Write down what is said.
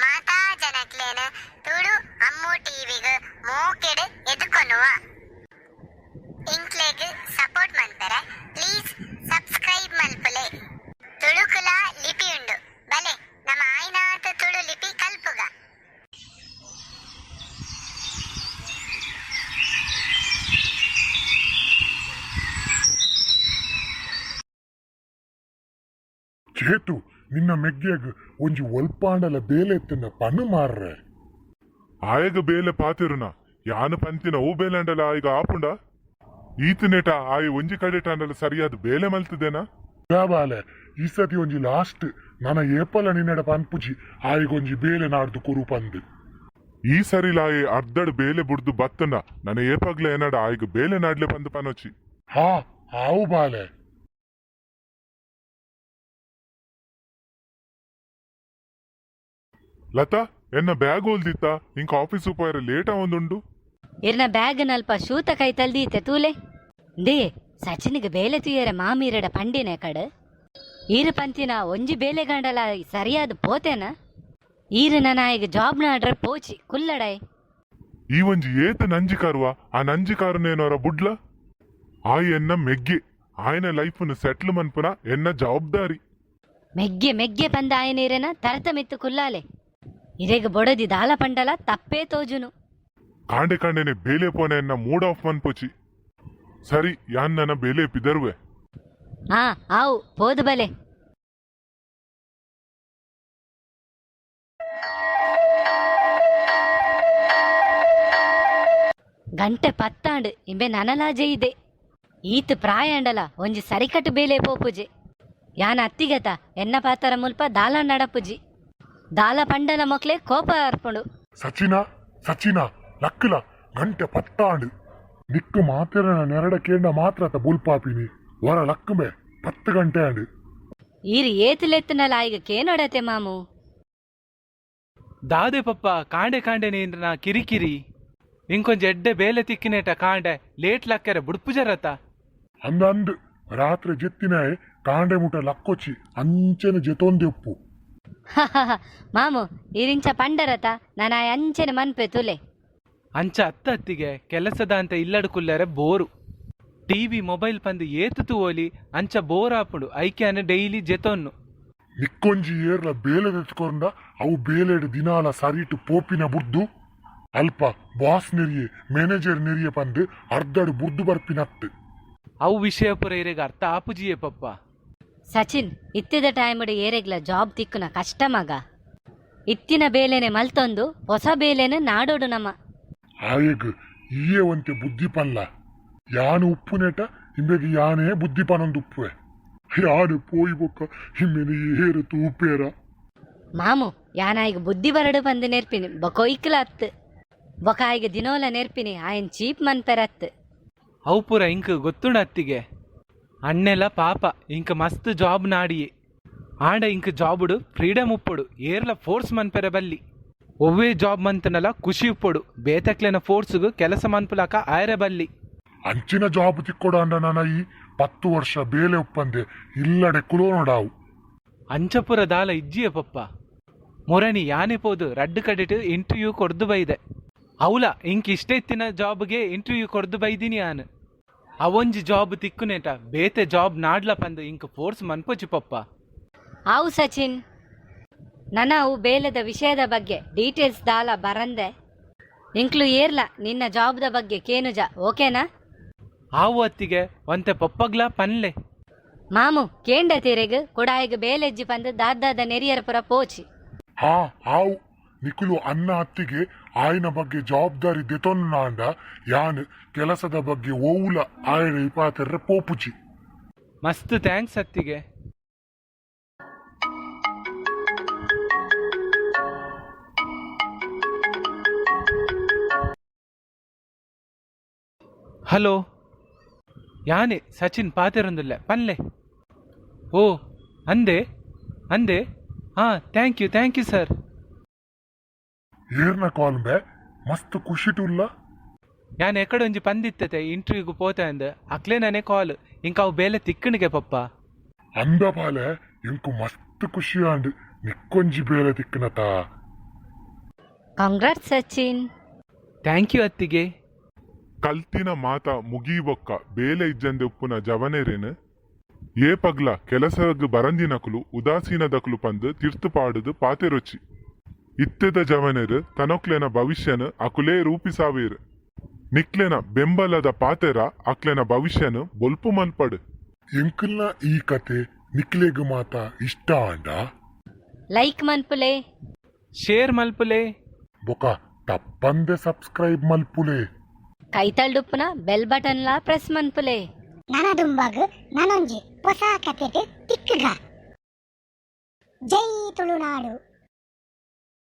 ಮಾತಾ ಜನಕ್ಲೇನ ತುಳು ಅಮ್ಮು ಟಿವಿಗೆ ಮೋಕೆಡ್ ಎದುಕೊನುವ ಇಂಕ್ಲೆಗ್ ಸಪೋರ್ಟ್ ಮಲ್ಪರೆ please subscribe ಮಲ್ಪಲೆ. ತುಳುಕುಲ ಲಿಪಿ ಉಂಡು ಬಲೆ ನಮ್ಮ ಆಯ್ನಾತ ತುಳು ಲಿಪಿ ಕಲ್ಪುಗ. ಚೇತು ನಿನ್ನ ಮೆಗ್ಗೆಗ್ ಒಂಜಿ ಒಲ್ಪಾಂಡಲ ಬೇಲೆ ಎತ್ತನ ಪನ್ನು ಮಾರ್ರೆ. ಆಯಗ ಬೇಲೆ ಪಾತಿರುನ ಯಾನು ಪಂತಿನ ಓ ಬೇಲೆಂಡಲ ಆಯ್ಗ ಆಪುಂಡ ಈತನೇಟ ಆಯ್ ಒಂಜಿ ಕಡೆಟಾಂಡಲ ಸರಿಯಾದ ಬೇಲೆ ಮಲ್ತದೇನಾ ಬಾಲೆ ಈ ಸತಿ ಒಂಜಿ ಲಾಸ್ಟ್ ನನ್ನ ಏಪಲ ನಿನ್ನಡ ಪನ್ಪುಜಿ ಆಯ್ಗೊಂಜಿ ಬೇಲೆ ನಾಡ್ದು ಕುರು ಪಂದು. ಈ ಸರಿಲಾಯೆ ಅರ್ಧಡ್ ಬೇಲೆ ಬುಡ್ದು ಬತ್ತನ ನನ್ನ ಏಪಗ್ಲ ಏನಡ ಆಯ್ಗ ಬೇಲೆ ನಾಡ್ಲೆ ಪಂದು ಪನೋಚಿ. ಹಾ ಆವು ಬಾಲೆ. ಲತಾ ಎನ್ನ ಬ್ಯಾಗ್ ಹೋಲ್ದಿತ್ತ ಇಂಕ ಆಫೀಸು ಪೋಯರ ಲೇಟ ಒಂದುಂಡು. ಇರ್ನ ಬ್ಯಾಗ್ ನಲ್ಪ ಶೂತ ಕೈ ತಲ್ದೀತೆ ತೂಲೆ ದೇ ಸಚಿನಿಗೆ ಬೇಲೆ ತುಯ್ಯರ ಮಾಮೀರಡ ಪಂಡಿನ ಕಡ ಈರು ಪಂತಿನ ಒಂಜಿ ಬೇಲೆ ಗಂಡಲ ಸರಿಯಾದ ಪೋತೇನ ಈರು ನಾಯಿಗೆ ಜಾಬ್ ನಾಡ್ರೆ ಪೋಚಿ ಕುಲ್ಲಡಾಯ್. ಈ ಒಂಜಿ ಏತ ನಂಜಿ ಕಾರುವ ಆ ನಂಜಿ ಕಾರುನೇನೋರ ಬುಡ್ಲ ಆಯ್ ಎನ್ನ ಮೆಗ್ಗೆ ಆಯ್ನ ಲೈಫ್ನು ಸೆಟ್ಲ್ ಮನ್ಪುನ ಎನ್ನ ಜವಾಬ್ದಾರಿ. ಮೆಗ್ಗೆ ಮೆಗ್ಗೆ ಪಂದ ಆಯನೀರೇನ ತರತ ಮಿತ್ತು ಕುಲ್ಲಾಲೆ ಇರೇಗ ಬೊಡದಿ ದಾಲ ಪಂಡಲ ತಪ್ಪೇ ತೋಜುನು. ಕಾಂಡೆ ಕಾಂಡೆನೆ ಬೇಲೆ ಪೋನೆ ಎನ್ನ ಮೂಡ್ ಆಫ್ ಮನ್ಪುಚಿ. ಸರಿ ಯಾನ್ ನನ್ನ ಬೇಲೆ ಪಿದರ್ವೆ. ಹಾ ಆವು ಪೋದು ಬಲೆ. ಗಂಟೆ ಪತ್ತಾಂಡು ಇಂಬೆ ನನಲಾಜೆ ಇದೆ ಈತ್ ಪ್ರಾಯಾಂಡಲ ಒಂಜಿ ಸರಿಕಟ್ಟು ಬೇಲೆ ಪೋಪುಜೆ ಯಾನ ಅತ್ತಿಗತ ಎನ್ನ ಪಾತರ ಮುಲ್ಪ ದಾಲ ನಡಪುಜಿ ದಾಲ ಪಂಡಲ ಮಕ್ಳೆ ಕೋಪ ಅರ್ಪುಂಡು. ಸಚಿನ ಸಚಿನ ಲಕ್ಕಲ ಗಂಟೆ ಪತ್ತಾಂಡು ನಿಕ್ಕು ಮಾತಿರ ನೆರಡ ಕೇಂಡ ಮಾತ್ರ ಬುಲ್ಪಾಪಿನಿ ವರ ಲಕ್ಕಮೆ 10 ಗಂಟೆ ಅಂಡು ಈರು ಏತುಲೆತ್ತನಲ ಈಗ ಕೇನೊಡತೆ ಮಾಮು ದಾದೆ ಪಪ್ಪ ಕಾಂಡೆ ಕಾಂಡೆ ನೀಂದ್ರ ಕಿರಿಕಿರಿ ಇಂಕೊಂಜ ಎಡ್ಡೆ ಬೇಲೆ ತಿಕ್ಕಿನೇಟ ಕಾಂಡೆ ಲೇಟ್ ಲಕ್ಕರೆ ಬುಡ್ಪುಜರತ ಅಂದಂದು ರಾತ್ರಿ ಜೆತ್ತಿನಾಯ್ ಕಾಂಡೆ ಮುಟ ಲಕ್ಕೊಚ್ಚಿ ಅಂಚೆನ ಜೆತೊಂದೆ ಉಪ್ಪು. ಮಾಮು ಇರಿಂಚ ಪಂಡರತ ನಾನು ಅಂಚೆನೆ ಮನ್ಪೆ ತುಲೆ ಅಂಚ ಅತ್ತಿಗೆ ಕೆಲಸದ ಅಂತ ಇಲ್ಲಡು ಕುಲ್ಲರೆ ಬೋರು ಟಿವಿ ಮೊಬೈಲ್ ಪಂದು ಏತು ಓಲಿ ಅಂಚ ಬೋರ್ ಆಪುಡು ಐಕ್ಯಾನ ಡೈಲಿ ಜೆತೊನ್ನು ನಿಕ್ಕೊಂಜಿ ಏರ್ಲ ಬೇಲೆ ತೆತ್ಕೊಂಡ ಅವು ಬೇಲೆಡ್ ದಿನಾಲ ಸರಿಟು ಪೋಪಿನ ಬುಡ್ದು ಅಲ್ಪ ಬಾಸ್ ನೆರಿಯೆ ಮ್ಯಾನೇಜರ್ ನೆರಿಯೆ ಪಂದು ಅರ್ಧಡು ಬುಡ್ದು ಬರ್ಪಿನತ್ತು. ಅವು ವಿಷಯ ಪುರ ಇರೆಗ ಅರ್ಥ ಆಪುಜಿಯೇ ಪಪ್ಪ. ಸಚಿನ್ ಇತ್ತಿದ ಟೈಮಡು ಏರೆಗ್ಲ ಜಾಬ್ ತಿಕ್ಕುನ ಕಷ್ಟ ಮಗ ಇತ್ತಿನ ಬೇಲೆನೆ ಮಲ್ತೊಂದು ಹೊಸ ಬೇಲೆನೆ ನಾಡೋಡು ನಮ್ಮ ಆಯಗ್ ಈಯೇ ಒಂತೆ ಬುದ್ಧಿ ಪಲ್ಲ ಯಾನು ಉಪ್ಪು ನೆಟ ಹಿಂಬೆಗೆ ಯಾನೇ ಬುದ್ಧಿ ಪನೊಂದು ಉಪ್ಪುವೆ ಯಾನು ಪೋಯಿ ಬೊಕ್ಕ ಹಿಮ್ಮೆನೆ ಏರು ತೂಪೇರ. ಮಾಮು ಯಾನಾಯಿಗ ಬುದ್ಧಿ ಬರಡು ಬಂದು ನೆರ್ಪಿನಿ ಬೊಕೊಯ್ಕಲ ಅತ್ತು ಬೊಕಾಯಿಗ ದಿನೋಲ ನೆರ್ಪಿನಿ ಆಯನ್ ಚೀಪ್ ಮನ್ಪೆರತ್ತು. ಅವು ಪುರ ಇಂಕ್ ಗೊತ್ತುಂಡ ಅತ್ತಿಗೆ ಅಣ್ಣೆಲ್ಲ ಪಾಪ ಇಂಕ ಮಸ್ತ್ ಜಾಬ್ ನಾಡಿಯೇ ಆಂಡ ಇಂಕ ಜಾಬುಡು ಫ್ರೀಡಮ್ ಉಪ್ಪೊಡು ಏರ್ಲ ಫೋರ್ಸ್ ಮನ್ಪೆರೆ ಬಲ್ಲಿ ಒವ್ವೇ ಜಾಬ್ ಮಂತನಲ ಖುಷಿ ಉಪ್ಪೊಡು ಬೇತಕ್ಲೆನ ಫೋರ್ಸ್ಗು ಕೆಲಸ ಮನ್ಪುಲಕ ಆಯ್ರೆ ಬಲ್ಲಿ. ಅಂಚಿನ ಜಾಬ್ ತಿಕ್ಕೊಡ ಅಂಡ ನನ್ನ ಈ 10 ವರ್ಷ ಬೇಲೆ ಉಪ್ಪಂದೆ ಇಲ್ಲಡೆ ಕುಲೋನೊಡಾವು ಅಂಚಪುರ ದಾಲ ಇಜ್ಜಿಯೇ ಪಪ್ಪ ಮೊರಣಿ ಯಾನೆ ಪೋದು ರಡ್ಡು ಕಡೆಟ್ ಇಂಟರ್ವ್ಯೂ ಕೊಡ್ದು ಬೈದೆ ಅವಲ ಇಂಕ ಇಷ್ಟ ಇತ್ತಿನ ಜಾಬ್ಗೆ ಇಂಟರ್ವ್ಯೂ ಕೊಡ್ದು ಬೈದಿನಿ ಯಾನು ಅವೊಂಜಿ ಜಾಬ್ ತಿಕ್ಕುನೇಟ ಬೇತೆ ಜಾಬ್ ನಾಡ್ಲ ಪಂದು ಇಂಕ ಫೋರ್ಸ್ ಮನ್ಪೊಚ್ಚಿ ಪಪ್ಪ. ಆವು ಸಚಿನ್ ನನ್ನ ಅವು ಬೇಲೆದ ವಿಷಯದ ಬಗ್ಗೆ ಡೀಟೇಲ್ಸ್ ದಾಲ ಬರಂದೆ ಇಂಕ್ಲು ಏರ್ಲ ನಿನ್ನ ಜಾಬ್ದ ಬಗ್ಗೆ ಕೇನುಜ ಓಕೆನಾ? ಆವು ಅತ್ತಿಗೆ ಒಂತೆ ಪಪ್ಪಗ್ಲ ಪನ್ಲೆ ಮಾಮು ಕೇಂಡ ತೆರೆಗ್ ಕೊಡಾಯಿಗ ಬೇಲೆಜ್ಜಿ ಪಂದು ದಾದಾದ ನೆರಿಯರ ಪುರ ಪೋಚಿ. ಹಾ ಆವು ನಿಕುಲು ಅನ್ನ ಅತ್ತಿಗೆ ಆಯ್ನ ಬಗ್ಗೆ ಜವಾಬ್ದಾರಿ ದೆತೊನ್ನಾಂಡ ಯಾನ್ ಕೆಲಸದ ಬಗ್ಗೆ ಓವುಲ ಆಯ್ನ ಇಪಾತೆರ್ರೆ ಪೋಪುಚಿ. ಮಸ್ತ್ ಥ್ಯಾಂಕ್ಸ್ ಅತ್ತಿಗೆ. ಹಲೋ ಯಾನೆ ಸಚಿನ್ ಪಾತೆರೊಂದುಲ್ಲೆ ಪನ್ಲೆ ಓ ಅಂದೆ ಅಂದೆ ಹಾ ಥ್ಯಾಂಕ್ ಯು ಸರ್. ಏರ್ನ ಕಾಲ್ ಬೇ ಮಸ್ತ್ ಖುಷಿ ಟುಲ್ಲ ಯಾನ್ ಎಕಡೆ ಒಂಜಿ ಪಂದಿತ್ತತೆ ಇಂಟರ್ವ್ಯೂಗು ಪೋತೆ ಅಂದ ಅಕ್ಲೇ ನಾನೇ ಕಾಲ್ ಇಂಕ ಅವು ಬೇಲೆ ತಿಕ್ಕಣಿಗೆ ಪಪ್ಪ ಅಂದ ಪಾಲೆ ಇಂಕು ಮಸ್ತ್ ಖುಷಿ ಆಂಡ್ ನಿಕ್ಕೊಂಜಿ ಬೇಲೆ ತಿಕ್ಕನತ ಕಾಂಗ್ರಾಟ್ಸ್ ಸಚಿನ್. ಥ್ಯಾಂಕ್ ಯು ಅತ್ತಿಗೆ. ಕಲ್ತಿನ ಮಾತ ಮುಗೀಬೊಕ್ಕ ಬೇಲೆ ಇಜ್ಜಂದೆ ಉಪ್ಪುನ ಜವನೇರೇನು ಏ ಪಗ್ಲ ಕೆಲಸಗ್ ಬರಂದಿನಕುಲು ಉದಾಸೀನದಕುಲು ಪಂದು ತಿರ್ತು ಪಾಡುದು ಪಾತೆ ರುಚಿ ಇತ್ತೆದ ಜವನೇರು ತನೊಕ್ಲೆನ ಭವಿಷ್ಯನು ಅಕುಲೇ ರೂಪಿಸಾವೇರು ನಿಕ್ಲೆನ ಬೆಂಬಲದ ಪಾತೆರ ಅಕ್ಲೆನ ಭವಿಷ್ಯನು ಬೊಲ್ಪು ಮಲ್ಪಡು. ಎಂಕಲ್ನ ಈ ಕತೆ ನಿಕ್ಲೆಗ್ ಮಾತ ಇಷ್ಟ ಅಂಡ ಲೈಕ್ ಮನ್ಪುಲೆ, ಶೇರ್ ಮಲ್ಪುಲೆ, ಬೊಕ ತಪ್ಪಂದೆ ಸಬ್ಸ್ಕ್ರೈಬ್ ಮಲ್ಪುಲೆ. ಕೈತಲ್ಡುಪ್ಪುನ ಬೆಲ್ ಬಟನ್ಲ ಪ್ರೆಸ್ ಮನ್ಪುಲೆ. ನನದುಂಬಾಗ್ ನನೊಂಜಿ ಹೊಸ ಕತೆಟ್ ತಿಕ್ಕಗ. ಜೈ ತುಳುನಾಡು.